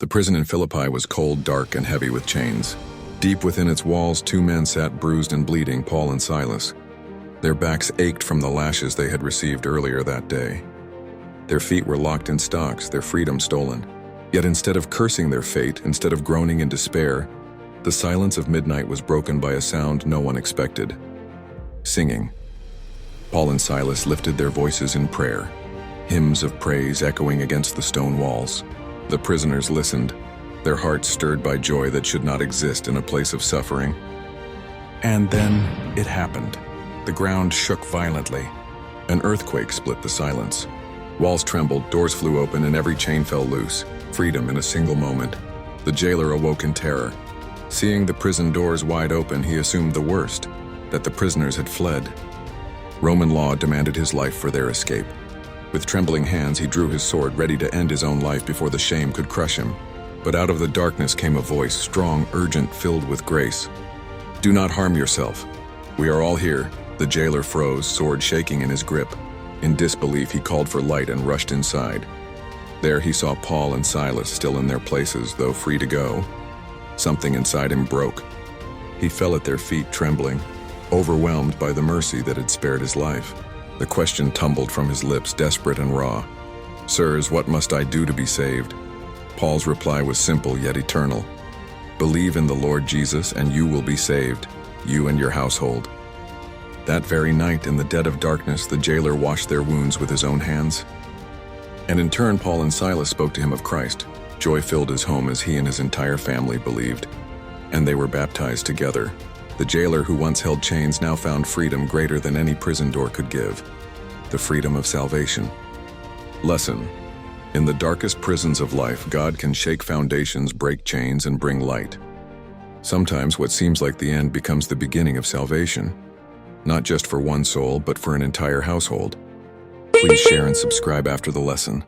The prison in Philippi was cold, dark, and heavy with chains. Deep within its walls, two men sat bruised and bleeding, Paul and Silas. Their backs ached from the lashes they had received earlier that day. Their feet were locked in stocks, their freedom stolen. Yet instead of cursing their fate, instead of groaning in despair, the silence of midnight was broken by a sound no one expected. Singing. Paul and Silas lifted their voices in prayer, hymns of praise echoing against the stone walls. The prisoners listened, their hearts stirred by joy that should not exist in a place of suffering. And then it happened. The ground shook violently. An earthquake split the silence. Walls trembled, doors flew open, and every chain fell loose. Freedom in a single moment. The jailer awoke in terror. Seeing the prison doors wide open, he assumed the worst, that the prisoners had fled. Roman law demanded his life for their escape. With trembling hands, he drew his sword, ready to end his own life before the shame could crush him. But out of the darkness came a voice, strong, urgent, filled with grace. "Do not harm yourself. We are all here." The jailer froze, sword shaking in his grip. In disbelief, he called for light and rushed inside. There he saw Paul and Silas still in their places, though free to go. Something inside him broke. He fell at their feet, trembling, overwhelmed by the mercy that had spared his life. The question tumbled from his lips, desperate and raw. "Sirs, what must I do to be saved?" Paul's reply was simple yet eternal. "Believe in the Lord Jesus and you will be saved, you and your household." That very night, in the dead of darkness, the jailer washed their wounds with his own hands. And in turn, Paul and Silas spoke to him of Christ. Joy filled his home as he and his entire family believed. And they were baptized together. The jailer who once held chains now found freedom greater than any prison door could give. The freedom of salvation. Lesson. In the darkest prisons of life, God can shake foundations, break chains, and bring light. Sometimes what seems like the end becomes the beginning of salvation. Not just for one soul, but for an entire household. Please share and subscribe after the lesson.